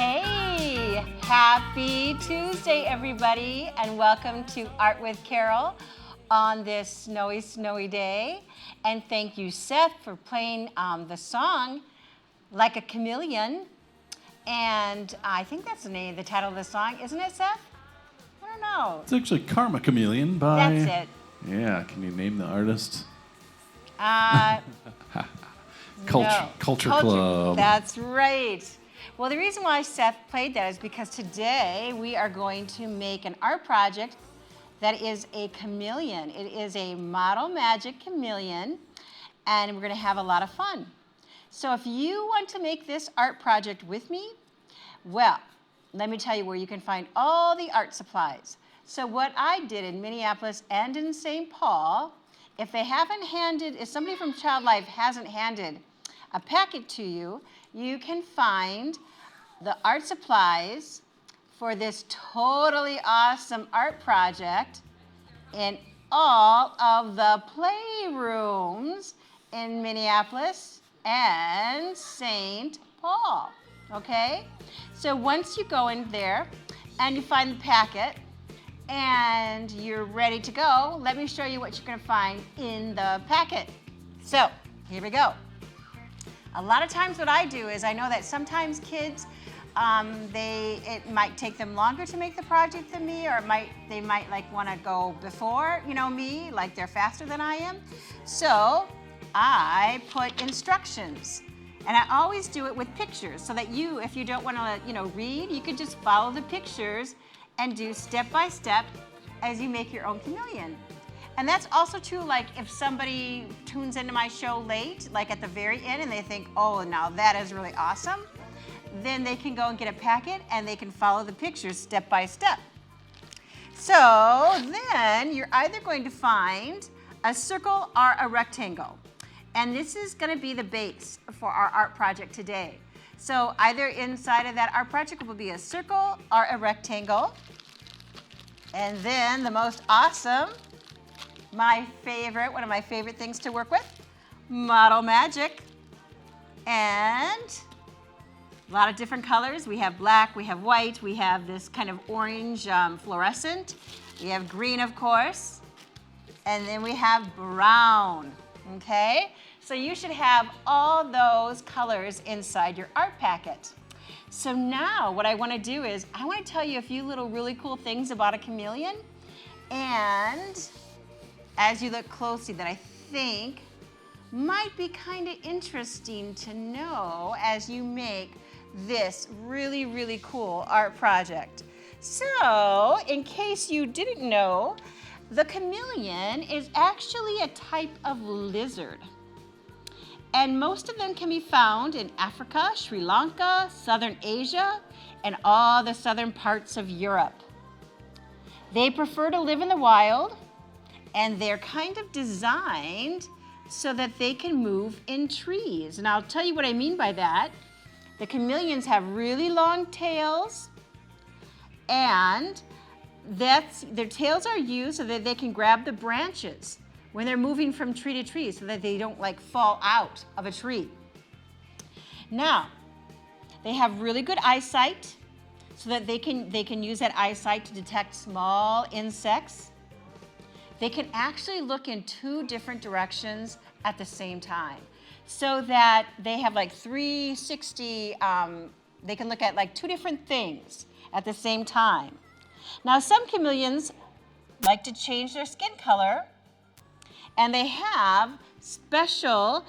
Hey, happy Tuesday, everybody, and welcome to Art with Carol on this snowy, snowy day. And thank you, Seth, for playing the song Like a Chameleon. And I think that's the title of the song, isn't it, Seth? I don't know. It's actually Karma Chameleon by... That's it. Yeah, can you name the artist? Culture Club. That's right. Well, the reason why Seth played that is because today we are going to make an art project that is a chameleon. It is a model magic chameleon, and we're going to have a lot of fun. So if you want to make this art project with me, well, let me tell you where you can find all the art supplies. So what I did in Minneapolis and in St. Paul, if somebody from Child Life hasn't handed a packet to you, you can find the art supplies for this totally awesome art project in all of the playrooms in Minneapolis and St. Paul, okay? So once you go in there and you find the packet and you're ready to go, let me show you what you're gonna find in the packet. So, here we go. A lot of times what I do is I know that sometimes kids, it might take them longer to make the project than me, or they might like want to go before, me, like they're faster than I am. So I put instructions, and I always do it with pictures so that if you don't want to, read, you could just follow the pictures and do step by step as you make your own chameleon. And that's also true, like if somebody tunes into my show late, like at the very end, and they think, oh, now that is really awesome, then they can go and get a packet and they can follow the pictures step by step. So then you're either going to find a circle or a rectangle. And this is going to be the base for our art project today. So either inside of that art project will be a circle or a rectangle. And then the most awesome, one of my favorite things to work with, Model Magic. And a lot of different colors. We have black, we have white, we have this kind of orange fluorescent. We have green, of course. And then we have brown, okay? So you should have all those colors inside your art packet. So now what I want to do is I want to tell you a few little really cool things about a chameleon. And as you look closely, that I think might be kind of interesting to know as you make this really, really cool art project. So, in case you didn't know, the chameleon is actually a type of lizard. And most of them can be found in Africa, Sri Lanka, Southern Asia, and all the southern parts of Europe. They prefer to live in the wild, and they're kind of designed so that they can move in trees. And I'll tell you what I mean by that. The chameleons have really long tails, and their tails are used so that they can grab the branches when they're moving from tree to tree so that they don't fall out of a tree. Now, they have really good eyesight so that they can use that eyesight to detect small insects. They can actually look in two different directions at the same time, so that they have 360, they can look at two different things at the same time. Now, some chameleons like to change their skin color, and they have special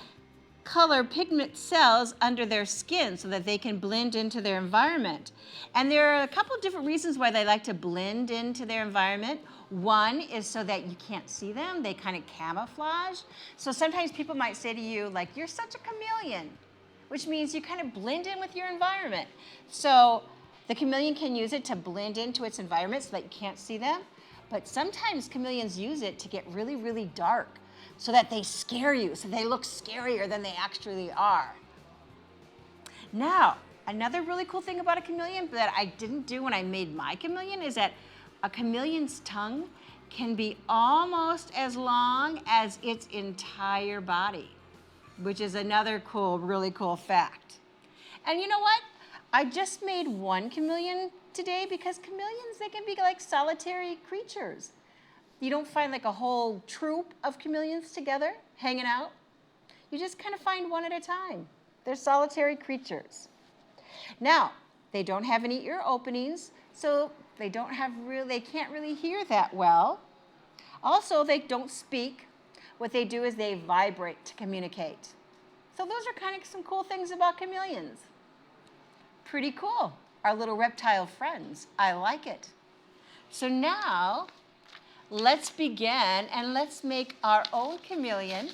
color pigment cells under their skin so that they can blend into their environment. And there are a couple of different reasons why they like to blend into their environment. One is so that you can't see them. They kind of camouflage. So sometimes people might say to you, you're such a chameleon, which means you kind of blend in with your environment. So the chameleon can use it to blend into its environment so that you can't see them. But sometimes chameleons use it to get really, really dark so that they scare you, so they look scarier than they actually are. Now, another really cool thing about a chameleon that I didn't do when I made my chameleon is that a chameleon's tongue can be almost as long as its entire body, which is another really cool fact. And you know what? I just made one chameleon today because chameleons, they can be like solitary creatures. You don't find like a whole troop of chameleons together hanging out. You just kind of find one at a time. They're solitary creatures. Now, they don't have any ear openings, so they can't really hear that well. Also, they don't speak. What they do is they vibrate to communicate. So those are kind of some cool things about chameleons. Pretty cool. Our little reptile friends. I like it. So now, let's begin and let's make our own chameleon.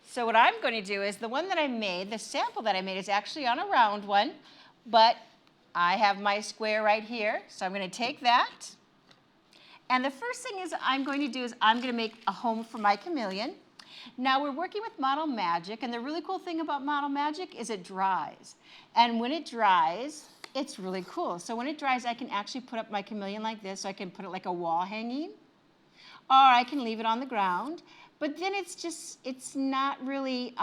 So what I'm going to do is the one that I made, the sample that I made is actually on a round one, but I have my square right here. So I'm going to take that. And the first thing I'm going to do is I'm going to make a home for my chameleon. Now we're working with Model Magic, and the really cool thing about Model Magic is it dries. And when it dries, it's really cool. So when it dries, I can actually put up my chameleon like this. So I can put it like a wall hanging, or I can leave it on the ground. But then it's not really,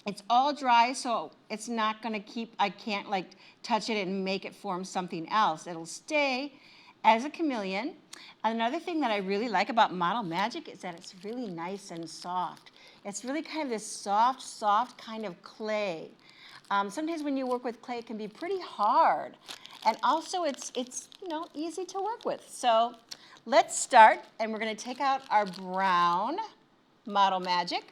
it's all dry, so it's not going to keep, I can't like touch it and make it form something else. It'll stay as a chameleon. Another thing that I really like about Model Magic is that it's really nice and soft. It's really kind of this soft kind of clay. Sometimes when you work with clay, it can be pretty hard. And also it's easy to work with. So let's start, and we're going to take out our brown Model Magic.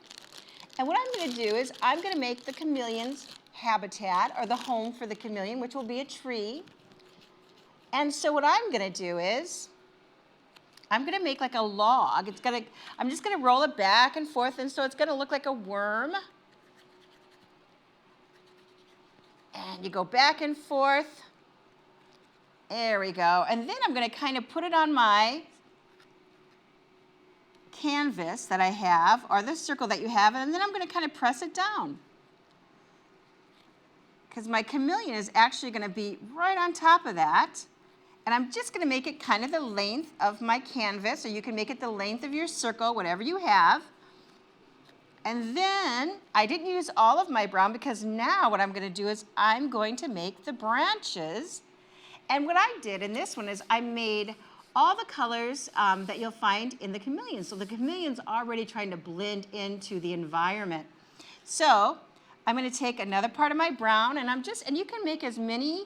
And what I'm going to do is I'm going to make the chameleon's habitat, or the home for the chameleon, which will be a tree. And so what I'm going to do is I'm going to make like a log. I'm just going to roll it back and forth, and so it's going to look like a worm. And you go back and forth. There we go. And then I'm going to kind of put it on my canvas that I have, or the circle that you have, and then I'm going to kind of press it down. Because my chameleon is actually going to be right on top of that. And I'm just going to make it kind of the length of my canvas, or you can make it the length of your circle, whatever you have. And then I didn't use all of my brown, because now what I'm going to do is I'm going to make the branches. And what I did in this one is I made all the colors that you'll find in the chameleon. So the chameleon's already trying to blend into the environment. So I'm going to take another part of my brown, and you can make as many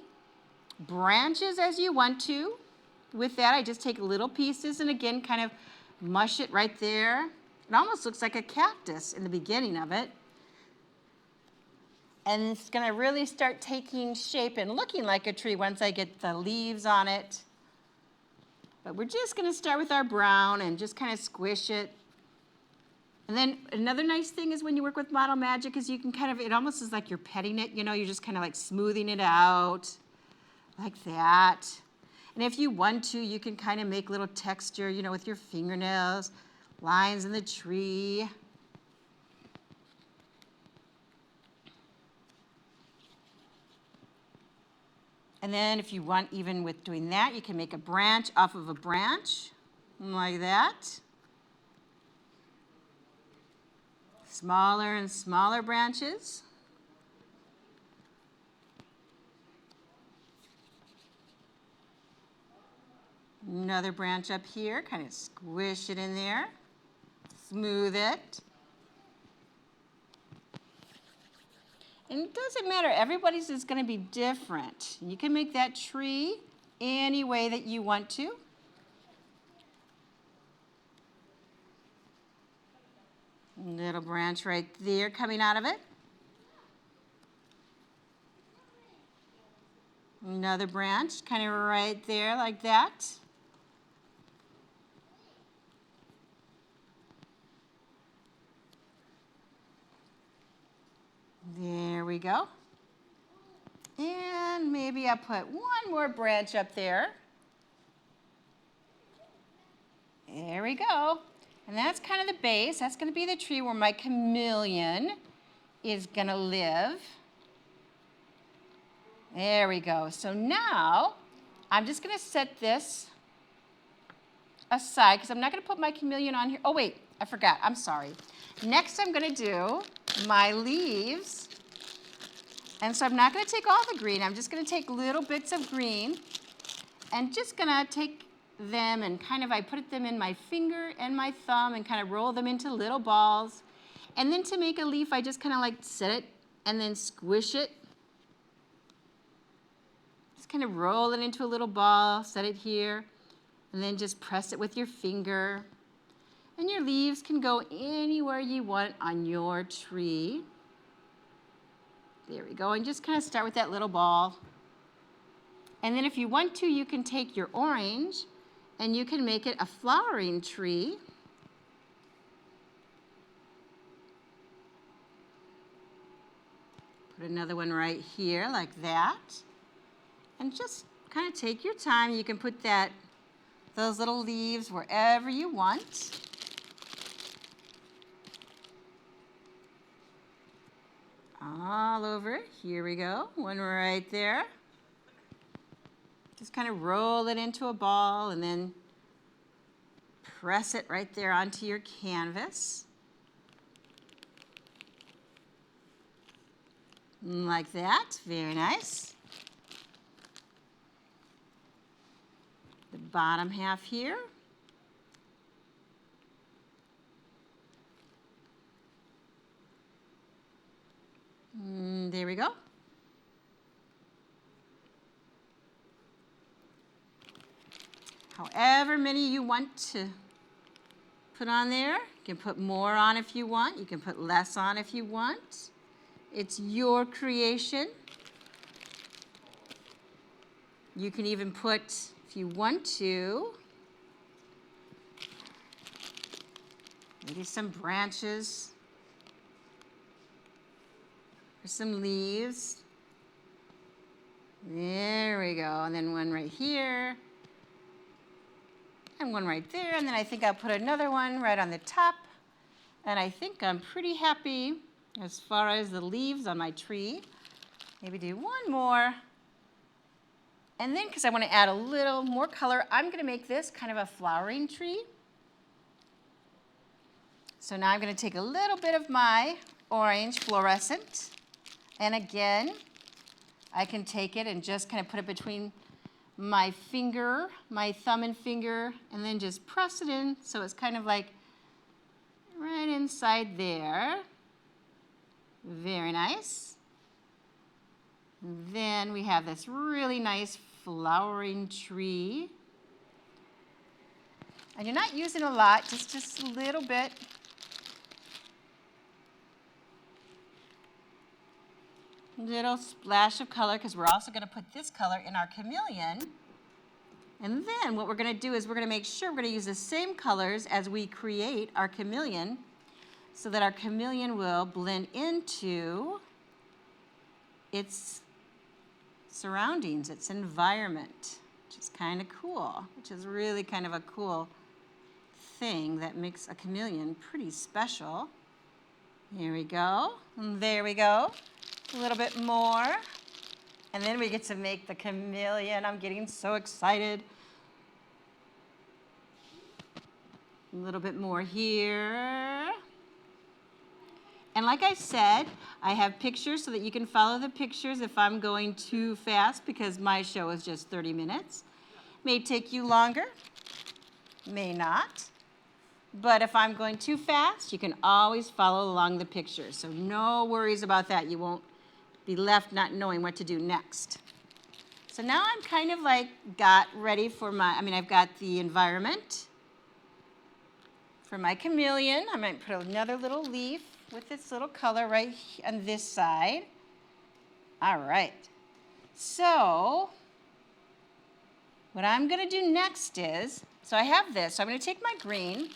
branches as you want to. With that, I just take little pieces and again kind of mush it right there. It almost looks like a cactus in the beginning of it. And it's going to really start taking shape and looking like a tree once I get the leaves on it. But we're just going to start with our brown and just kind of squish it. And then another nice thing is when you work with Model Magic is you can kind of, it almost is like you're petting it, you're just kind of like smoothing it out like that. And if you want to, you can kind of make little texture, with your fingernails, lines in the tree. And then if you want, even with doing that, you can make a branch off of a branch, like that. Smaller and smaller branches. Another branch up here, kind of squish it in there, smooth it. And it doesn't matter, everybody's is going to be different. You can make that tree any way that you want to. Little branch right there coming out of it. Another branch kind of right there like that. There we go. And maybe I'll put one more branch up there. There we go. And that's kind of the base. That's going to be the tree where my chameleon is going to live. There we go. So now I'm just going to set this aside because I'm not going to put my chameleon on here. Oh, wait, I forgot. I'm sorry. Next, I'm going to do my leaves. And so I'm not going to take all the green. I'm just going to take little bits of green and just going to take them and kind of, I put them in my finger and my thumb and kind of roll them into little balls. And then to make a leaf, I just kind of like set it and then squish it. Just kind of roll it into a little ball, set it here, and then just press it with your finger. And your leaves can go anywhere you want on your tree. There we go, and just kind of start with that little ball. And then if you want to, you can take your orange and you can make it a flowering tree. Put another one right here like that. And just kind of take your time. You can put those little leaves wherever you want. All over. Here we go. One right there. Just kind of roll it into a ball and then press it right there onto your canvas. Like that. Very nice. The bottom half here. There we go. However many you want to put on there. You can put more on if you want. You can put less on if you want. It's your creation. You can even put, if you want to, maybe some branches or some leaves. There we go. And then one right here. And one right there. And then I think I'll put another one right on the top. And I think I'm pretty happy as far as the leaves on my tree. Maybe do one more. And then, because I want to add a little more color, I'm going to make this kind of a flowering tree. So now I'm going to take a little bit of my orange fluorescent. And again, I can take it and just kind of put it between my finger, my thumb and finger, and then just press it in so it's kind of like right inside there. Very nice. Then we have this really nice flowering tree. And you're not using a lot, just a little bit. Little splash of color, because we're also going to put this color in our chameleon. And then what we're going to do is we're going to make sure we're going to use the same colors as we create our chameleon so that our chameleon will blend into its surroundings, its environment, which is kind of cool, which is really kind of a cool thing that makes a chameleon pretty special. Here we go. And there we go. A little bit more. And then we get to make the chameleon. I'm getting so excited. A little bit more here. And like I said, I have pictures so that you can follow the pictures if I'm going too fast, because my show is just 30 minutes. May take you longer, may not. But if I'm going too fast, you can always follow along the pictures. So no worries about that. You won't be left not knowing what to do next. So now I'm kind of like got ready for I've got the environment for my chameleon. I might put another little leaf with this little color right on this side. All right. So what I'm going to do next is, so I have this. So I'm going to take my green,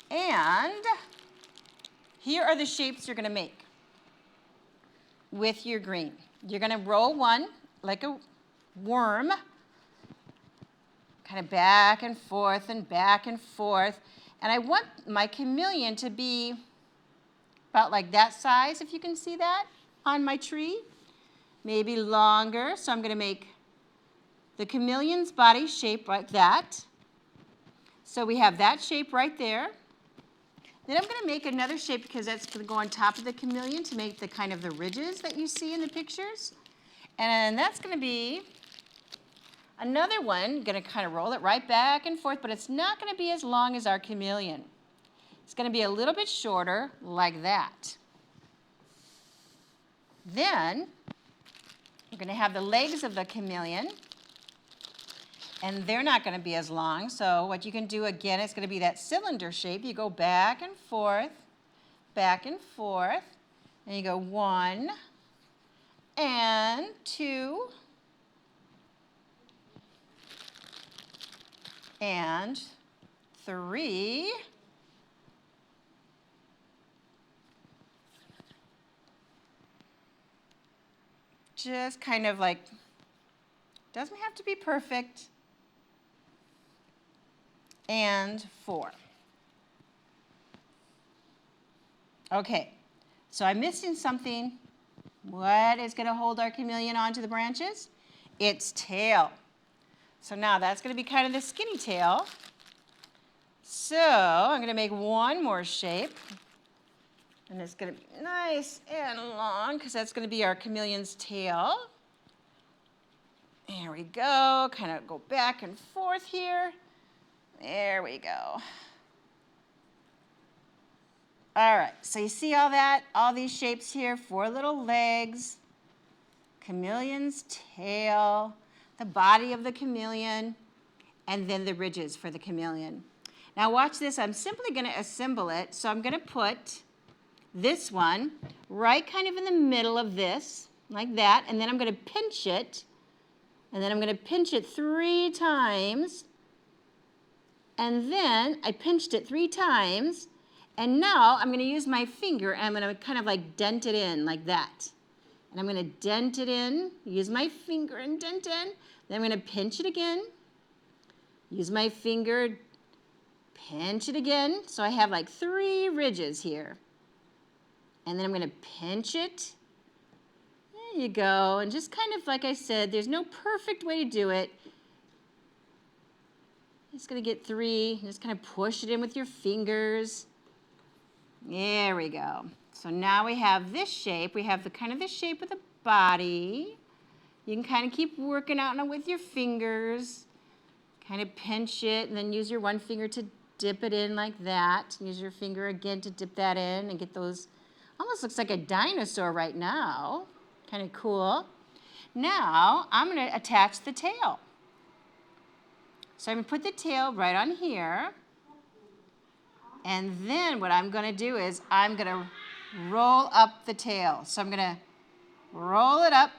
and here are the shapes you're going to make with your green. You're going to roll one like a worm, kind of back and forth and back and forth. And I want my chameleon to be about like that size, if you can see that on my tree. Maybe longer. So I'm going to make the chameleon's body shape like that. So we have that shape right there. Then I'm going to make another shape because that's going to go on top of the chameleon to make the kind of the ridges that you see in the pictures. And that's going to be another one, going to kind of roll it right back and forth, but it's not going to be as long as our chameleon. It's going to be a little bit shorter, like that. Then we're going to have the legs of the chameleon, and they're not going to be as long. So what you can do again, it's going to be that cylinder shape. You go back and forth, and you go 1 and 2 and 3. Just kind of like, doesn't have to be perfect. And 4. Okay, so I'm missing something. What is going to hold our chameleon onto the branches? Its tail. So now that's going to be kind of the skinny tail. So I'm going to make one more shape. And it's going to be nice and long because that's going to be our chameleon's tail. There we go. Kind of go back and forth here. There we go. All right, so you see all that? All these shapes here, 4 little legs, chameleon's tail, the body of the chameleon, and then the ridges for the chameleon. Now watch this. I'm simply going to assemble it. So I'm going to put this one right kind of in the middle of this, like that, and then I'm going to pinch it, and then I'm going to pinch it 3 times, and then I pinched it 3 times, and now I'm going to use my finger, and I'm going to kind of like dent it in like that. And I'm going to dent it in, use my finger and dent in, then I'm going to pinch it again, use my finger, pinch it again, so I have like 3 ridges here. And then I'm going to pinch it. There you go. And just kind of like I said, there's no perfect way to do it. Just going to get 3. Just kind of push it in with your fingers. There we go. So now we have this shape. We have the kind of the shape of the body. You can kind of keep working on it with your fingers. Kind of pinch it and then use your one finger to dip it in like that. Use your finger again to dip that in and get those. Almost looks like a dinosaur right now. Kind of cool. Now, I'm going to attach the tail. So I'm going to put the tail right on here. And then what I'm going to do is I'm going to roll up the tail. So I'm going to roll up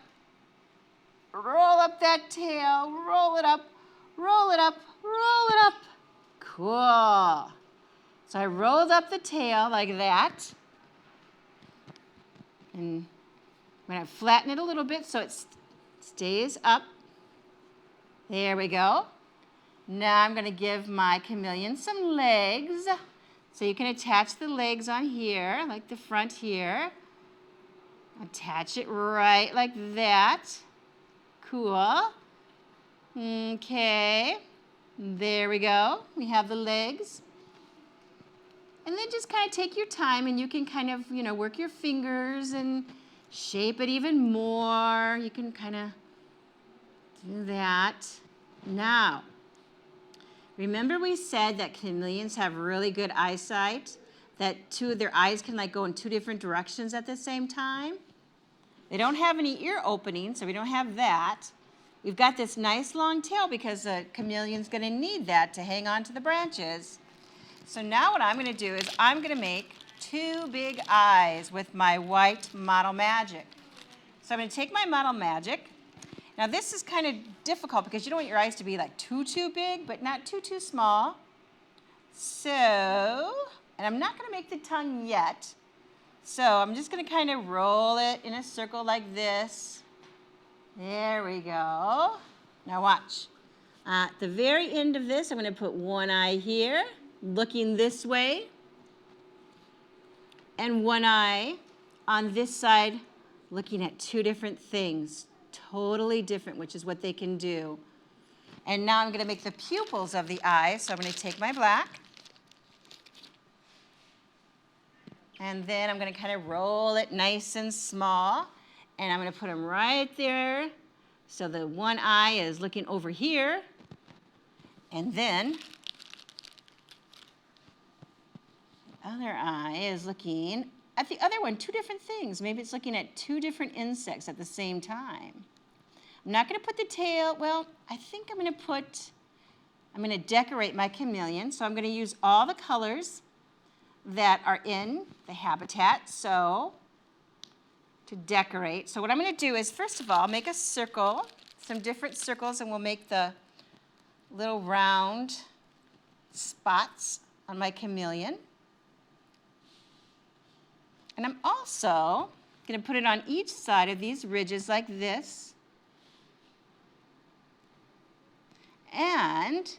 that tail, roll it up, roll it up, roll it up. Cool. So I rolled up the tail like that. And I'm going to flatten it a little bit so it stays up. There we go. Now I'm going to give my chameleon some legs. So you can attach the legs on here, like the front here. Attach it right like that. Cool. Okay. There we go. We have the legs. And then just kind of take your time and you can kind of, work your fingers and shape it even more. You can kind of do that. Now, remember we said that chameleons have really good eyesight, that 2 of their eyes can like go in 2 different directions at the same time? They don't have any ear openings, so we don't have that. We've got this nice long tail because the chameleon's going to need that to hang on to the branches. So now what I'm going to do is I'm going to make 2 big eyes with my white Model Magic. So I'm going to take my Model Magic. Now this is kind of difficult because you don't want your eyes to be like too big, but not too small. So, and I'm not going to make the tongue yet. So I'm just going to kind of roll it in a circle like this. There we go. Now watch. At the very end of this, I'm going to put one eye here, looking this way, and one eye on this side, looking at 2 different things, totally different, which is what they can do. And now I'm going to make the pupils of the eyes, so I'm going to take my black, And then I'm going to kind of roll it nice and small. And I'm going to put them right there. So the one eye is looking over here. And then the other eye is looking at the other one, two different things. Maybe it's looking at two different insects at the same time. I'm not going to put the tail. Well, I think I'm going to decorate my chameleon. So I'm going to use all the colors that are in the habitat. So to decorate. So what I'm going to do is, first of all, make a circle, some different circles, and we'll make the little round spots on my chameleon. And I'm also going to put it on each side of these ridges like this. And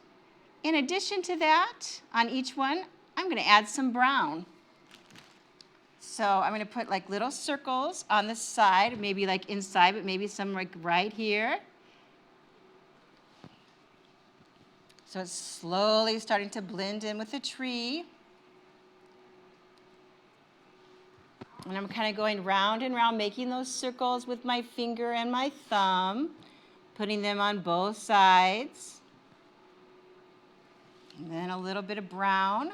in addition to that, on each one, I'm going to add some brown. So I'm going to put like little circles on the side, maybe like inside, but maybe some like right here. So it's slowly starting to blend in with the tree. And I'm kind of going round and round, making those circles with my finger and my thumb, putting them on both sides. And then a little bit of brown.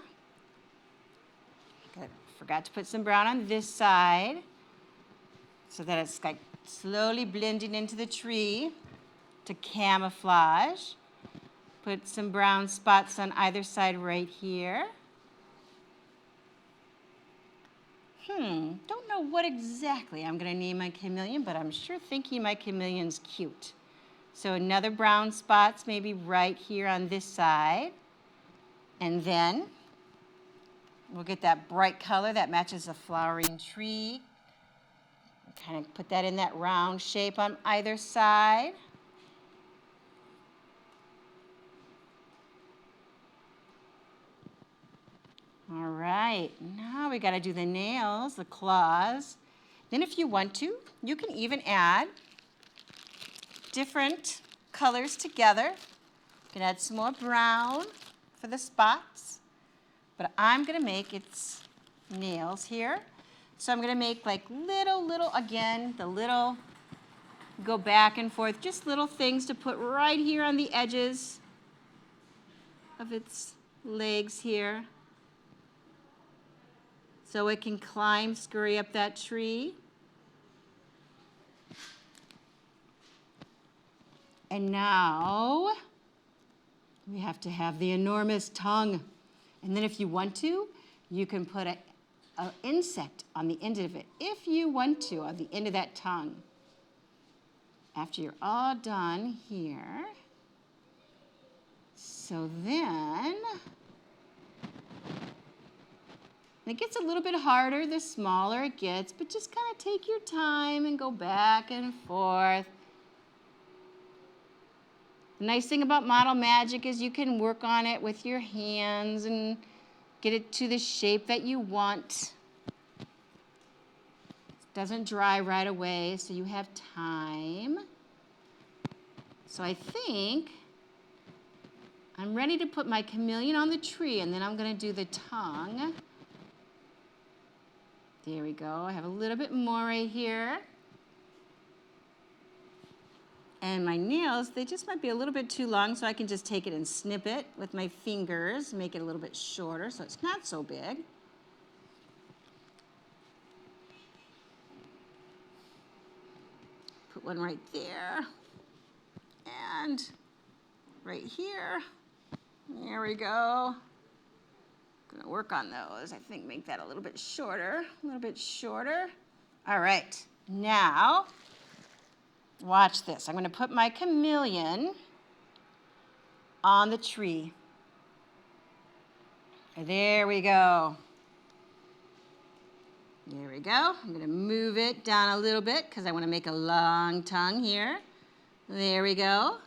Good. Forgot to put some brown on this side so that it's like slowly blending into the tree to camouflage. Put some brown spots on either side right here. Don't know what exactly I'm going to name my chameleon, but I'm sure thinking my chameleon's cute. So another brown spots maybe right here on this side. And then we'll get that bright color that matches the flowering tree. Kind of put that in that round shape on either side. All right, now we got to do the nails, the claws. Then if you want to, you can even add different colors together. You can add some more brown for the spots. But I'm going to make its nails here. So I'm going to make like little, again, the little go back and forth, just little things to put right here on the edges of its legs here. So it can climb, scurry up that tree. And now we have to have the enormous tongue. And then if you want to, you can put an insect on the end of it, if you want to, on the end of that tongue. After you're all done here. So then, it gets a little bit harder the smaller it gets, but just kind of take your time and go back and forth. The nice thing about Model Magic is you can work on it with your hands and get it to the shape that you want. It doesn't dry right away, so you have time. So I think I'm ready to put my chameleon on the tree, and then I'm going to do the tongue. There we go. I have a little bit more right here. And my nails, they just might be a little bit too long, so I can just take it and snip it with my fingers, make it a little bit shorter so it's not so big. Put one right there. And right here. There we go. Gonna work on those. I think make that a little bit shorter. A little bit shorter. All right. Now, watch this. I'm going to put my chameleon on the tree. There we go. There we go. I'm going to move it down a little bit because I want to make a long tongue here. There we go.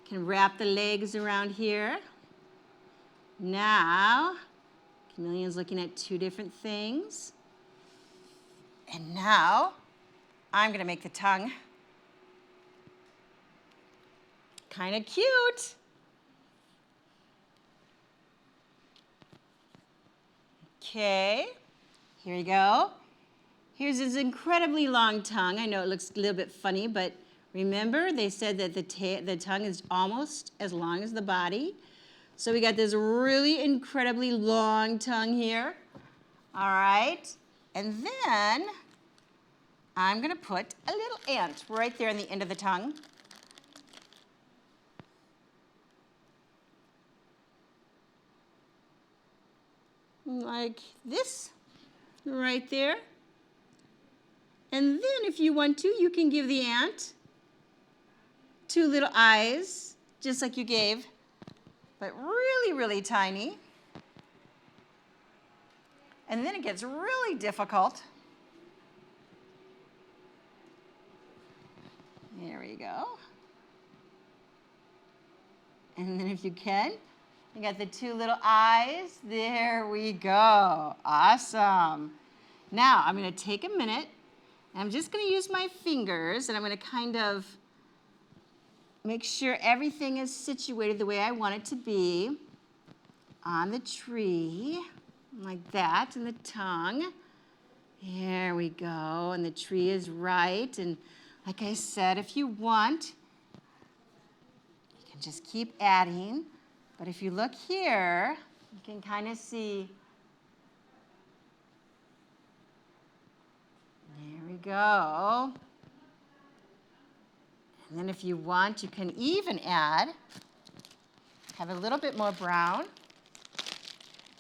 Can wrap the legs around here. Now, chameleon's looking at two different things. And now, I'm going to make the tongue kind of cute. Okay, here we go. Here's his incredibly long tongue. I know it looks a little bit funny, but remember they said that the tongue is almost as long as the body. So we got this really incredibly long tongue here. All right, and then I'm gonna put a little ant right there on the end of the tongue. Like this, right there. And then if you want to, you can give the ant 2 little eyes, just like you gave, but really, really tiny. And then it gets really difficult. There we go. And then if you can, you got the 2 little eyes. There we go. Awesome. Now I'm going to take a minute. I'm just going to use my fingers, and I'm going to kind of make sure everything is situated the way I want it to be on the tree, like that, and the tongue. There we go, and the tree is right. And like I said, if you want, you can just keep adding. But if you look here, you can kind of see. There we go. And then if you want, you can even have a little bit more brown.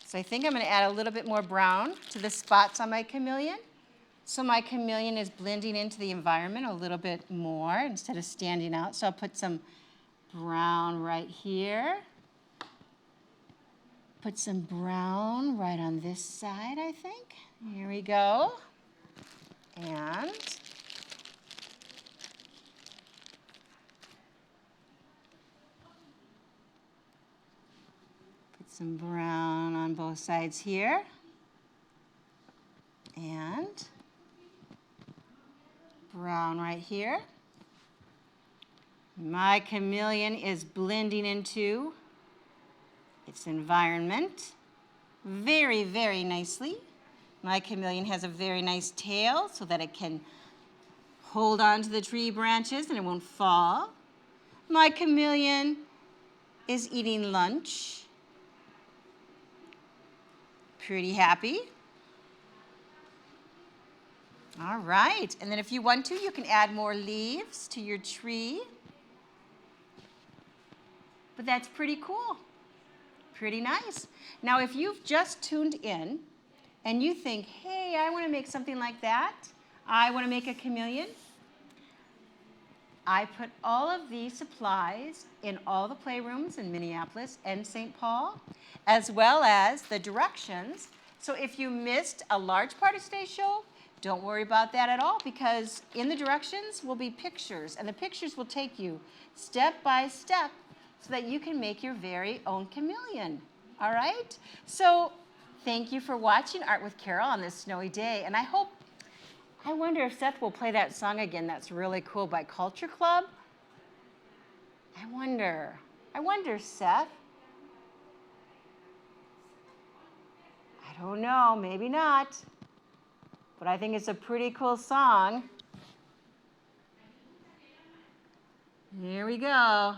So I think I'm going to add a little bit more brown to the spots on my chameleon. So my chameleon is blending into the environment a little bit more instead of standing out. So I'll put some brown right here. Put some brown right on this side, I think. Here we go. And put some brown on both sides here. And brown right here. My chameleon is blending into its environment very, very nicely. My chameleon has a very nice tail so that it can hold on to the tree branches and it won't fall. My chameleon is eating lunch. Pretty happy. All right, and then if you want to, you can add more leaves to your tree. But that's pretty cool. Pretty nice. Now, if you've just tuned in and you think, hey, I want to make something like that, I want to make a chameleon, I put all of these supplies in all the playrooms in Minneapolis and St. Paul, as well as the directions. So if you missed a large part of today's show, don't worry about that at all, because in the directions will be pictures, and the pictures will take you step by step so that you can make your very own chameleon. All right? So thank you for watching Art with Carol on this snowy day, and I wonder if Seth will play that song again that's really cool by Culture Club. I wonder, Seth. I don't know, maybe not. But I think it's a pretty cool song. Here we go.